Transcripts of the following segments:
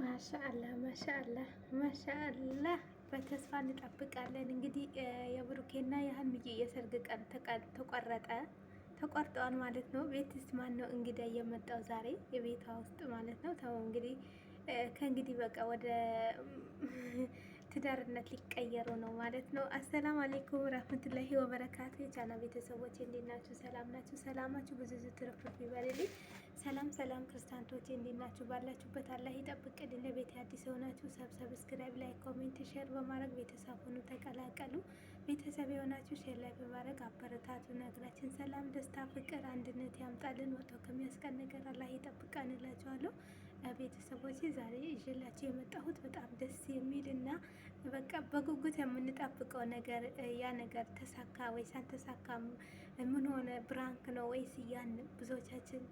ማሻአላህ ማሻአላህ ማሻአላህ በተስፋ እንጠብቃለን። እንግዲህ የብሩኬና የሀይሚዬ የሰርግ ቀን ተቆርጠዋል ማለት ነው። ቤትስ ማን ነው እንግዳ እየመጣው ዛሬ የቤቷ ውስጥ ማለት ነው። ተው እንግዲህ ከእንግዲህ በቃ ወደ ትዳርነት ሊቀየሩ ነው ማለት ነው። አሰላም አሌይኩም ረህመቱላሂ ወበረካቱ። የቻና ቤተሰቦች እንዴት ናችሁ? ሰላም ናችሁ? ሰላማችሁ ብዙ ትርፍርፍ ይበልልኝ። ሰላም ሰላም ክርስቲያኖቼ እንዴት ናችሁ? ባላችሁበት አላህ ይጠብቅልን። ለቤት አዲስ የሆናችሁ ሰብስክራይብ፣ ላይ ኮሜንት፣ ሼር በማድረግ ቤተሰብ ሁኑ ተቀላቀሉ። ቤተሰብ የሆናችሁ ሼር ላይ በማድረግ አበረታቱ። ነገራችን ሰላም፣ ደስታ፣ ፍቅር፣ አንድነት ያምጣልን። ወጥቶ ከሚያስቀን ነገር አላህ ይጠብቀን እላችኋለሁ። ቤተሰቦች ዛሬ ይዤላችሁ የመጣሁት በጣም ደስ የሚል እና በቃ በጉጉት የምንጠብቀው ነገር ያ ነገር ተሳካ ወይስ አልተሳካም፣ ምን ሆነ፣ ብራንክ ነው ወይስ እያን ብዙዎቻችን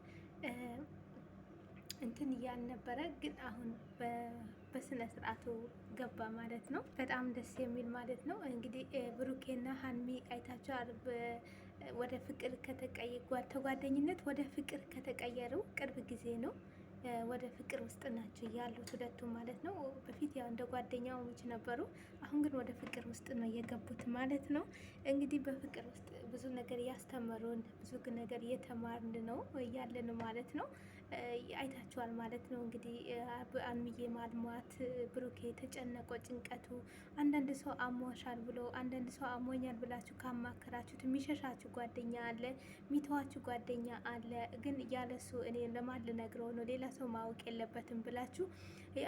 እንትን እያልን ነበረ። ግን አሁን በስነ ስርዓቱ ገባ ማለት ነው። በጣም ደስ የሚል ማለት ነው። እንግዲህ ብሩኬና ሀይሚ አይታችኋል። ወደ ፍቅር ተጓደኝነት ወደ ፍቅር ከተቀየሩ ቅርብ ጊዜ ነው። ወደ ፍቅር ውስጥ ናቸው ያሉት ሁለቱም ማለት ነው። በፊት ያው እንደ ጓደኛሞች ነበሩ። አሁን ግን ወደ ፍቅር ውስጥ ነው የገቡት ማለት ነው። እንግዲህ በፍቅር ውስጥ ብዙ ነገር እያስተመሩን ብዙ ነገር እየተማርን ነው እያለን ማለት ነው። አይታችኋል ማለት ነው። እንግዲህ ሀይሚዬ ማልሟት ብሩኬ የተጨነቀው ጭንቀቱ፣ አንዳንድ ሰው አሞሻል ብሎ አንዳንድ ሰው አሞኛል ብላችሁ ካማከራችሁት የሚሸሻችሁ ጓደኛ አለ፣ የሚተዋችሁ ጓደኛ አለ። ግን ያለሱ እኔ ለማን ልነግረው ነው ሌላ ሰው ማወቅ የለበትም ብላችሁ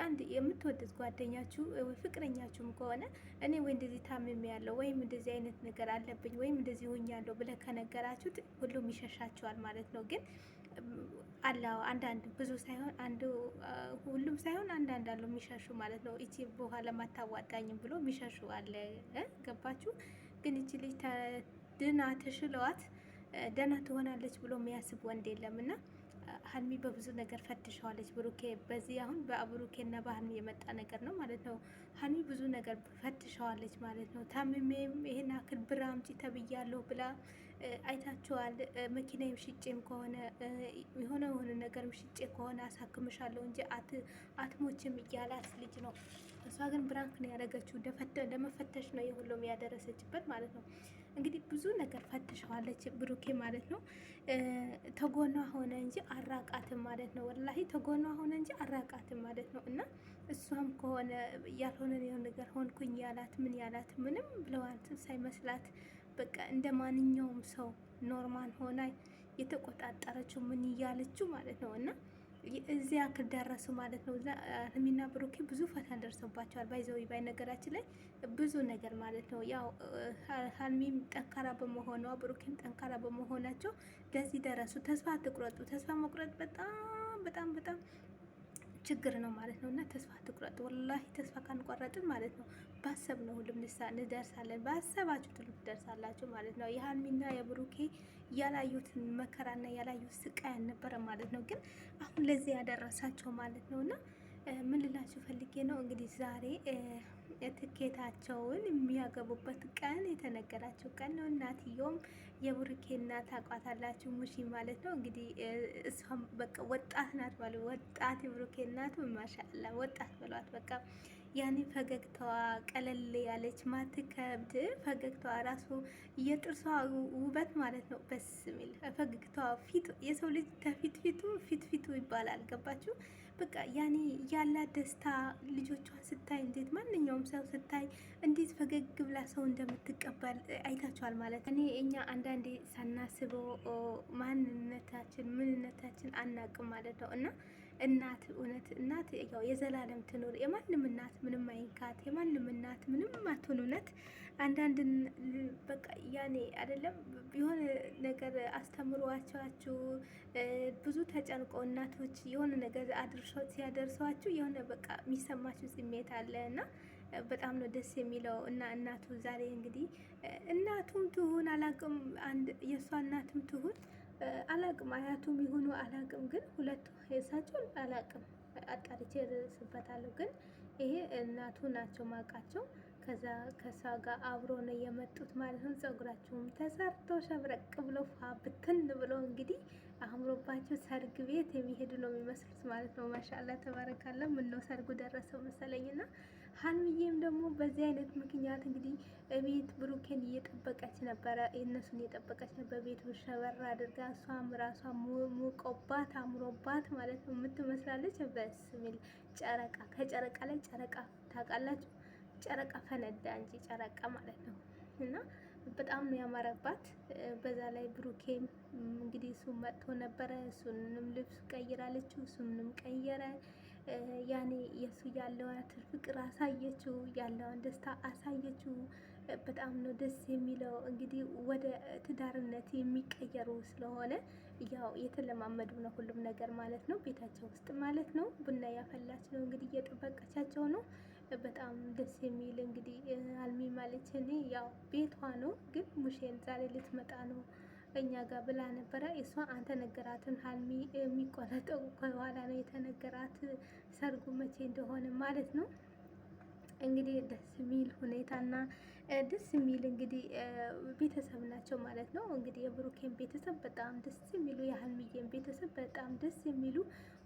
አንድ የምትወዱት ጓደኛችሁ ፍቅረኛችሁም ከሆነ እኔ ወይ እንደዚህ ታምሜ ያለው ወይም እንደዚህ አይነት ነገር አለብኝ ወይም እንደዚህ ሆኛለሁ ብለ ከነገራችሁት ሁሉም ይሸሻችኋል ማለት ነው። ግን አላው አንዳንድ ብዙ ሳይሆን ሁሉም ሳይሆን አንዳንድ አለው የሚሸሹ ማለት ነው። እቺ በኋላ ማታዋጣኝም ብሎ የሚሸሹ አለ። ገባችሁ? ግን እቺ ልጅ ድና ተሽለዋት ደህና ትሆናለች ብሎ የሚያስብ ወንድ የለም። እና ሀይሚ በብዙ ነገር ፈትሸዋለች ብሩኬ። በዚህ አሁን በብሩኬና በሀይሚ የመጣ ነገር ነው ማለት ነው። ሀይሚ ብዙ ነገር ፈትሸዋለች ማለት ነው። ታምሜም ይሄን አክል ብር አምጪ ተብያለሁ ብላ አይታችኋል። መኪናዬም ሽጬም ከሆነ የሆነ ነገር ሽጬ ከሆነ አሳክምሻለሁ እንጂ አትሞችም እያላት ልጅ ነው። እሷ ግን ብራንክ ነው ያደረገችው። ለመፈተሽ ነው የሁሉም ያደረሰችበት ማለት ነው። እንግዲህ ብዙ ነገር ፈትሸዋለች ብሩኬ ማለት ነው። ተጎኗ ሆነ እንጂ አራቃትም ማለት ነው። ወላሂ ተጎኗ ሆነ እንጂ አራቃትም ማለት ነው። እና እሷም ከሆነ ያልሆነ ነገር ሆንኩኝ ያላት ምን ያላት ምንም ብለዋት ሳይመስላት በቃ እንደ ማንኛውም ሰው ኖርማል ሆና የተቆጣጠረችው ምን እያለችው ማለት ነው። እና እዚያ ያክል ደረሱ ማለት ነው። ሀይሚና ብሩኬ ብዙ ፈተና ደርሰባቸዋል። ባይ ነገራችን ላይ ብዙ ነገር ማለት ነው። ያው ሀይሚም ጠንካራ በመሆኗ ብሩኬም ጠንካራ በመሆናቸው ለዚህ ደረሱ። ተስፋ አትቁረጡ። ተስፋ መቁረጥ በጣም በጣም በጣም ችግር ነው ማለት ነው። እና ተስፋ አትቁረጡ። ወላሂ ተስፋ ካንቆረጥን ማለት ነው ባሰብነው ሁሉም እንደርሳለን። ባሰባችሁት ሁሉ ትደርሳላችሁ ማለት ነው። የሀይሚና የብሩኬ ያላዩትን መከራና ያላዩት ስቃይ አልነበረ ማለት ነው። ግን አሁን ለዚህ ያደረሳቸው ማለት ነው። እና ምን ልላችሁ ፈልጌ ነው እንግዲህ ዛሬ ትኬታቸውን የሚያገቡበት ቀን የተነገራቸው ቀን ነው። እናትየውም የብሩኬ እናት ታውቋታላችሁ፣ ሙሺ ማለት ነው። እንግዲህ እሷም በቃ ወጣት ናት ማለት ወጣት የብሩኬ እናቱ ማሻአላ ወጣት በሏት በቃ። ያኔ ፈገግታዋ ቀለል ያለች ማትከብድ ፈገግታዋ ራሱ የጥርሷ ውበት ማለት ነው። በስሚል ፈገግታዋ ፊቱ የሰው ልጅ ፊቱ ይባላል። ገባችሁ? በቃ ያኔ ያላት ደስታ ልጆቿን ስታይ እንዴት ማንኛውም ሰው ስታይ እንዴት ፈገግ ብላ ሰው እንደምትቀበል አይታችኋል ማለት እኔ እኛ አንዳንዴ ሳናስበው ምንነታችን አናቅም ማለት ነው። እና እናት እውነት እናት ያው የዘላለም ትኑር። የማንም እናት ምንም አይንካት። የማንም እናት ምንም አትሆን። እውነት አንዳንድ በቃ ያኔ አይደለም የሆነ ነገር አስተምሯቸው ብዙ ተጨንቆ እናቶች የሆነ ነገር ሲያደርሷችሁ የሆነ በቃ የሚሰማችሁ ስሜት አለ እና በጣም ነው ደስ የሚለው። እና እናቱ ዛሬ እንግዲህ እናቱም ትሁን አላቅም፣ የእሷ እናትም ትሁን አላቅም፣ አያቱም ይሁኑ አላቅም፣ ግን ሁለቱ የእሳቸውን አላቅም፣ አጣርቼ እደርስበታለሁ። ግን ይሄ እናቱ ናቸው ማውቃቸው። ከዛ ከሷ ጋር አብሮ ነው የመጡት ማለት ነው። ፀጉራቸውም ተሰርቶ ሸብረቅ ብሎ ብትን ብሎ እንግዲህ አምሮባቸው ሰርግ ቤት የሚሄዱ ነው የሚመስሉት ማለት ነው። ማሻአላ ተባረካላ። ምን ነው ሰርጉ ደረሰው መሰለኝና ሀይሚዬም ደግሞ በዚህ አይነት ምክንያት እንግዲህ ቤት ብሩኬን እየጠበቀች ነበረ፣ እነሱን እየጠበቀች ነበር። ቤት ሸበር አድርጋ እሷም ራሷ ሙቆባት አምሮባት ማለት ነው የምትመስላለች። በስ ሚል ጨረቃ ከጨረቃ ላይ ጨረቃ ታውቃላችሁ፣ ጨረቃ ፈነዳ እንጂ ጨረቃ ማለት ነው። እና በጣም ነው ያማረባት። በዛ ላይ ብሩኬም እንግዲህ እሱ መጥቶ ነበረ። እሱንም ልብስ ቀይራለች፣ እሱንም ቀየረ። ያኔ የእሱ ያለውን ፍቅር አሳየችው፣ ያለውን ደስታ አሳየችው። በጣም ነው ደስ የሚለው። እንግዲህ ወደ ትዳርነት የሚቀየሩ ስለሆነ ያው የተለማመዱ ነው ሁሉም ነገር ማለት ነው፣ ቤታቸው ውስጥ ማለት ነው። ቡና ያፈላች ነው እንግዲህ እየጠበቀቻቸው ነው። በጣም ደስ የሚል እንግዲህ አልሚ ማለች እኔ ያው ቤቷ ነው፣ ግን ሙሼን ዛሬ ልትመጣ ነው እኛ ጋር ብላ ነበረ። እሷ አንተ ነገራትን ሀልሚ የሚቆረጠው ከኋላ ነው የተነገራት፣ ሰርጉ መቼ እንደሆነ ማለት ነው። እንግዲህ ደስ የሚል ሁኔታና ደስ የሚል እንግዲህ ቤተሰብ ናቸው ማለት ነው። እንግዲህ የብሩኬን ቤተሰብ በጣም ደስ የሚሉ፣ የሀልሚዬን ቤተሰብ በጣም ደስ የሚሉ፣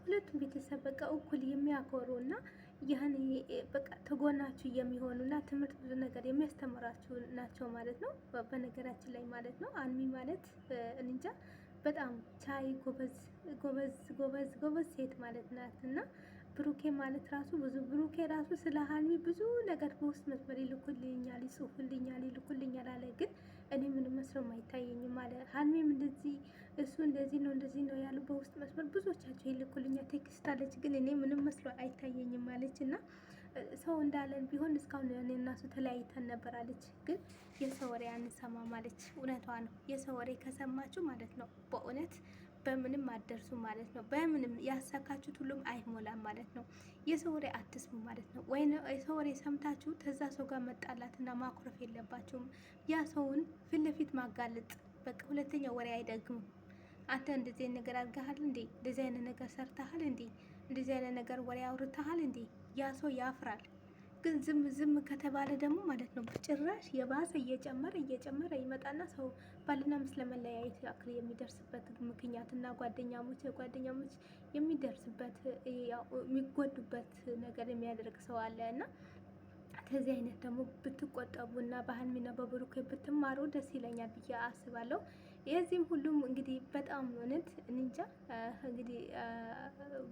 ሁለቱም ቤተሰብ በቃ እኩል የሚያኮሩ እና ያን በቃ ተጎናችሁ የሚሆኑ እና ትምህርት ብዙ ነገር የሚያስተምራችሁ ናቸው ማለት ነው። በነገራችን ላይ ማለት ነው ሀልሚ ማለት እንጃ በጣም ቻይ ጎበዝ ጎበዝ ጎበዝ ጎበዝ ሴት ማለት ናት። እና ብሩኬ ማለት ራሱ ብዙ ብሩኬ ራሱ ስለ ሀልሚ ብዙ ነገር በውስጥ መስመር ይልኩልኛል፣ ይጽፉልኛል፣ ይልኩልኛል አለ። ግን እኔ ምንም መስሎም አይታየኝም አለ። ሀልሚም እንደዚህ እሱ እንደዚህ ነው ያሉ በውስጥ መስመር ብዙዎቻቸው ይልኩልኛል፣ ቴክስት አለች። ግን እኔ ምንም መስሎ አይታየኝም አለች። እና ሰው እንዳለን ቢሆን እስካሁን እኔ እና እሱ ተለያይተን ነበር አለች። ግን የሰው ወሬ አንሰማም አለች። እውነቷ ነው። የሰው ወሬ ከሰማችሁ ማለት ነው በእውነት በምንም አትደርሱ ማለት ነው። በምንም ያሳካችሁት ሁሉም አይሞላም ማለት ነው። የሰው ወሬ አትስሙ ማለት ነው። ወይ የሰው ወሬ ሰምታችሁ ከዛ ሰው ጋር መጣላትና ማኩረፍ የለባችሁም። ያ ሰውን ፊት ለፊት ማጋለጥ በቃ። ሁለተኛ ወሬ አይደግምም። አንተ እንደዚህ አይነት ነገር አድርገሃል እንዴ? እንደዚህ አይነት ነገር ሰርተሃል እንዴ? እንደዚህ አይነት ነገር ወሬ አውርተሃል እንዴ? ያ ሰው ያፍራል። ግን ዝም ከተባለ ደግሞ ማለት ነው ጭራሽ የባሰ እየጨመረ ይመጣና ሰው ባልና ሚስት ለመለያየት ያክል የሚደርስበት ምክንያት እና ጓደኛሞች የሚደርስበት የሚጎዱበት ነገር የሚያደርግ ሰው አለ። እና ከዚህ አይነት ደግሞ ብትቆጠቡ እና በሀልሚና በብሩኬ ብትማሩ ደስ ይለኛል ብዬ አስባለሁ። የዚህም ሁሉም እንግዲህ በጣም እውነት እንጃ እንግዲህ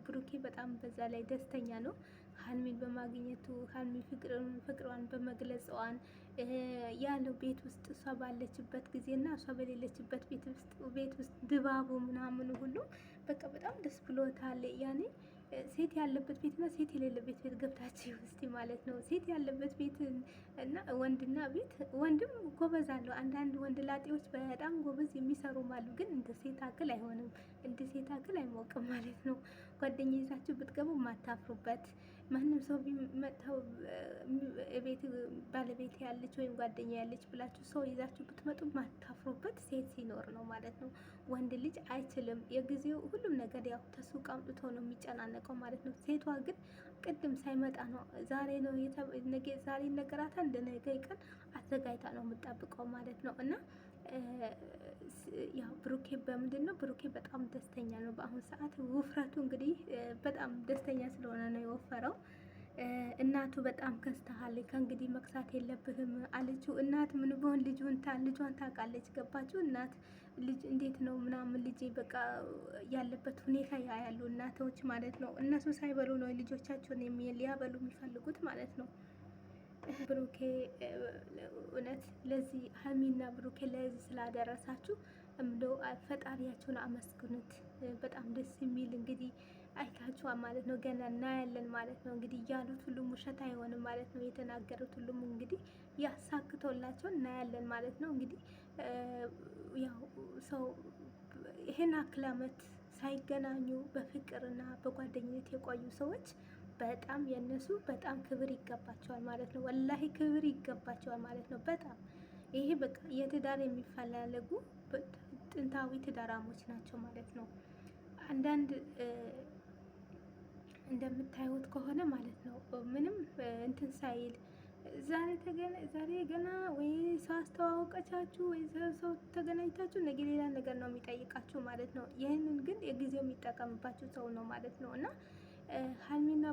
ብሩኬ በጣም በዛ ላይ ደስተኛ ነው ሀልሚን በማግኘቱ፣ ሀልሚ ፍቅሯን በመግለጿን ያለው ቤት ውስጥ እሷ ባለችበት ጊዜ እና እሷ በሌለችበት ቤት ውስጥ ድባቡ ምናምኑ ሁሉ በቃ በጣም ደስ ብሎታል። ያኔ ሴት ያለበት ቤት እና ሴት የሌለበት ቤት ገብታችሁ ውስጥ ማለት ነው። ሴት ያለበት ቤት እና ወንድና ቤት ወንድም ጎበዝ አለው። አንዳንድ ወንድ ላጤዎች በጣም ጎበዝ የሚሰሩም አሉ። ግን እንደ ሴት አክል አይሆንም፣ እንደ ሴት አክል አይሞቅም ማለት ነው። ጓደኛ ይዛችሁ ብትገቡ ማታፍሩበት፣ ማንም ሰው ቢመጣው ቤት ባለቤት ያለች ወይም ጓደኛ ያለች ብላችሁ ሰው ይዛችሁ ብትመጡ ማታፍሩበት ሴት ሲኖር ነው ማለት ነው። ወንድ ልጅ አይችልም። የጊዜው ሁሉም ነገር ያው ተሱቅ አምጥቶ ነው የሚጨናነቀው ማለት ነው። ሴቷ ግን ቅድም ሳይመጣ ነው ዛሬ ነው ዛሬ ነገራታ እንደ ነገ ቀን አዘጋጅታ ነው የምጠብቀው ማለት ነው። እና ያው ብሩኬ በምንድን ነው ብሩኬ በጣም ደስተኛ ነው በአሁኑ ሰዓት። ውፍረቱ እንግዲህ በጣም ደስተኛ ስለሆነ ነው የወፈረው። እናቱ በጣም ከስተሃል፣ ከእንግዲህ መክሳት የለብህም አለችው። እናት ምን ቢሆን ልጇን ታውቃለች። ገባችሁ? እናት ልጅ እንዴት ነው ምናምን ልጄ በቃ ያለበት ሁኔታ ያያሉ እናቶች ማለት ነው። እነሱ ሳይበሉ ነው ልጆቻቸውን ሊያበሉ የሚፈልጉት ማለት ነው። ብሩኬ እውነት ለዚህ ሀይሚና ብሩኬ ለዚህ ስላደረሳችሁ እንደው ፈጣሪያችሁን አመስግኑት። በጣም ደስ የሚል እንግዲህ አይታችኋል ማለት ነው። ገና እናያለን ማለት ነው። እንግዲህ ያሉት ሁሉም ውሸት አይሆንም ማለት ነው። የተናገሩት ሁሉም እንግዲህ ያሳክቶላቸው እናያለን ማለት ነው። እንግዲህ ያው ሰው ይሄን አክል ዓመት ሳይገናኙ በፍቅርና በጓደኝነት የቆዩ ሰዎች በጣም የነሱ በጣም ክብር ይገባቸዋል ማለት ነው። ወላሂ ክብር ይገባቸዋል ማለት ነው። በጣም ይሄ በቃ የትዳር የሚፈላለጉ ጥንታዊ ትዳራሞች ናቸው ማለት ነው። አንዳንድ እንደምታዩት ከሆነ ማለት ነው ምንም እንትን ሳይል ዛሬ ገና ወይ ሰው አስተዋወቀቻችሁ ወይ ሰው ተገናኝታችሁ ነገ ሌላ ነገር ነው የሚጠይቃችሁ ማለት ነው። ይህንን ግን የጊዜው የሚጠቀምባችሁ ሰው ነው ማለት ነው። እና ሀይሚና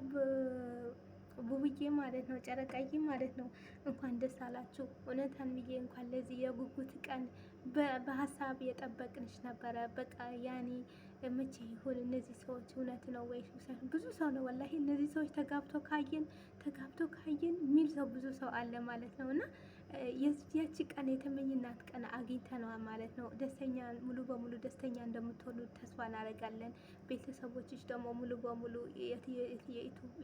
ቡቡዬ ማለት ነው፣ ጨረቃዬ ማለት ነው፣ እንኳን ደስ አላችሁ። እውነት ሀይሚዬ እንኳን ለዚህ የጉጉት ቀን በሀሳብ የጠበቅንሽ ነበረ። በቃ ያኔ መቼ ይሁን እነዚህ ሰዎች እውነት ነው ወይ ብዙ ሰው ነው ወላሂ እነዚህ ሰዎች ተጋብቶ ካየን የሚል ሰው ብዙ ሰው አለ ማለት ነው። እና ያቺ ቀን የተመኝናት ቀን አግኝተነዋል ማለት ነው። ደስተኛ ሙሉ በሙሉ ደስተኛ እንደምትሆኑ ተስፋ እናደርጋለን። ቤተሰቦችሽ ደግሞ ሙሉ በሙሉ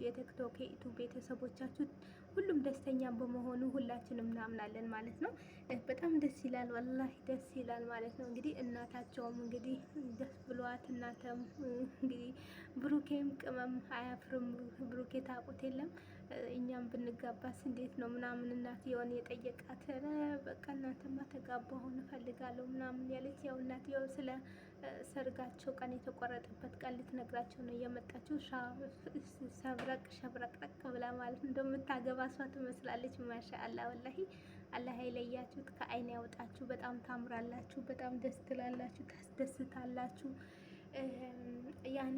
የቲክቶክ የዩቱብ ቤተሰቦቻችሁ ሁሉም ደስተኛ በመሆኑ ሁላችንም እናምናለን ማለት ነው። በጣም ደስ ይላል፣ ወላሂ ደስ ይላል ማለት ነው። እንግዲህ እናታቸውም እንግዲህ ደስ ብሏት እናተም እንግዲህ ብሩኬም ቅመም አያፍርም። ብሩኬ ታውቁት የለም እኛም ብንጋባስ እንዴት ነው ምናምን እናትየውን የጠየቃት። በቃ እናንተማ ተጋባ አሁን እፈልጋለሁ ምናምን ያለች ያው እናትየው ስለ ሰርጋቸው ቀን የተቆረጠበት ቀን ልትነግራቸው ነው የመጣችው። ሸብረቅረቅ ብላ ማለት እንደምታገባ እሷ ትመስላለች። ማሻአላ ወላሂ አላህ አይለያችሁ፣ ከአይን ያወጣችሁ። በጣም ታምራላችሁ፣ በጣም ደስ ትላላችሁ፣ ታስደስታላችሁ። ያኔ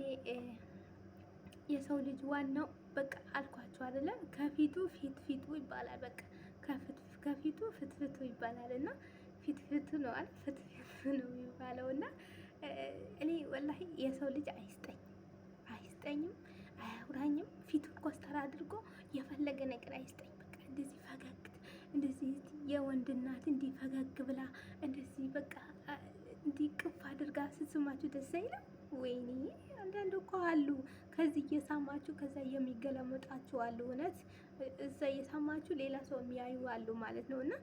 የሰው ልጅ ዋናው በቃ አልኳችሁ አይደለም ከፊቱ ፊቱ ይባላል። በቃ ከፊቱ ፍትፍቱ ይባላል እና ፊትፍቱ ነው አይደል? ፍትፍቱ ነው የሚባለው እና እኔ ወላሂ የሰው ልጅ አይስጠኝም አያውራኝም። ፊቱን ኮስተር አድርጎ የፈለገ ነገር አይስጠኝ። በቃ እንደዚህ ፈገግ እንደዚህ የወንድ እናት እንዲህ ፈገግ ብላ እንደዚህ በቃ እንዲህ ቅፍ አድርጋ ስትስማችሁ ደስ አይልም? ወይኔ አንዳንድ እኮ አሉ ከዚህ እየሳማችሁ ከዛ የሚገለመጣችሁ አሉ። እውነት እዛ እየሳማችሁ ሌላ ሰው የሚያዩ አሉ ማለት ነው። እና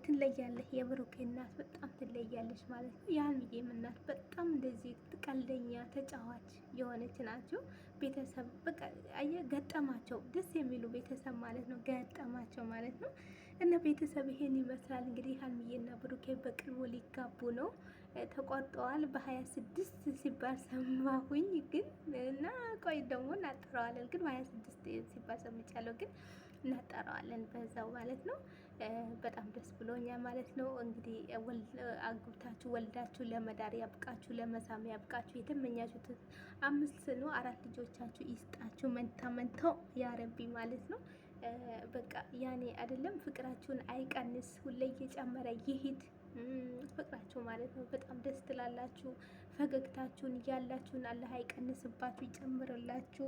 ትለያለህ፣ የብሩኬ እናት በጣም ትለያለች ማለት ነው። የሀይሚዬም እናት በጣም እንደዚህ ቀልደኛ ተጫዋች የሆነች ናቸው። ቤተሰብ በቃ ገጠማቸው፣ ደስ የሚሉ ቤተሰብ ማለት ነው። ገጠማቸው ማለት ነው። እና ቤተሰብ ይሄን ይመስላል እንግዲህ ሀይሚዬና ብሩኬ በቅርቡ ሊጋቡ ነው። ተቆርጠዋል በ26 ሲባል ሰማሁኝ ግን እና ቆይ ደግሞ እናጠራዋለን ግን በ26 ሲባል ሰምቻለሁ ግን እናጠራዋለን በዛው ማለት ነው። በጣም ደስ ብሎኛል ማለት ነው። እንግዲህ አግብታችሁ ወልዳችሁ ለመዳር ያብቃችሁ፣ ለመሳም ያብቃችሁ። የተመኛችሁት 4 ልጆቻችሁ ይስጣችሁ፣ መንታው ያረቢ ማለት ነው። በቃ ያኔ አይደለም ፍቅራችሁን አይቀንስ፣ ሁሌ እየጨመረ ይሂድ ፍቅራችሁ ማለት ነው። በጣም ደስ ትላላችሁ። ፈገግታችሁን ያላችሁን አላህ አይቀንስባችሁ፣ ይጨምርላችሁ።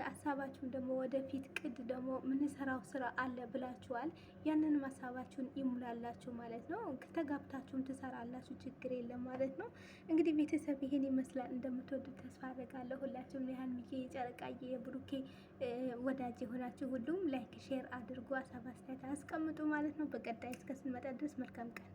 ሀሳባችሁን ደግሞ ወደፊት ቅድ ደግሞ ምንሰራው ስራ አለ ብላችኋል። ያንን ሀሳባችሁን ይሙላላችሁ ማለት ነው። ከተጋብታችሁም ትሰራላችሁ፣ ችግር የለም ማለት ነው። እንግዲህ ቤተሰብ ይሄን ይመስላል። እንደምትወዱት ተስፋ አደርጋለሁ። ሁላችሁም የሀይሚዬ የጨረቃዬ የብሩኬ ወዳጅ የሆናችሁ ሁሉም ላይክ ሼር አድርጉ፣ ሀሳብ አስተያየት አስቀምጡ ማለት ነው። በቀጣይ እስከ ስንመጣ ድረስ መልካም ቀን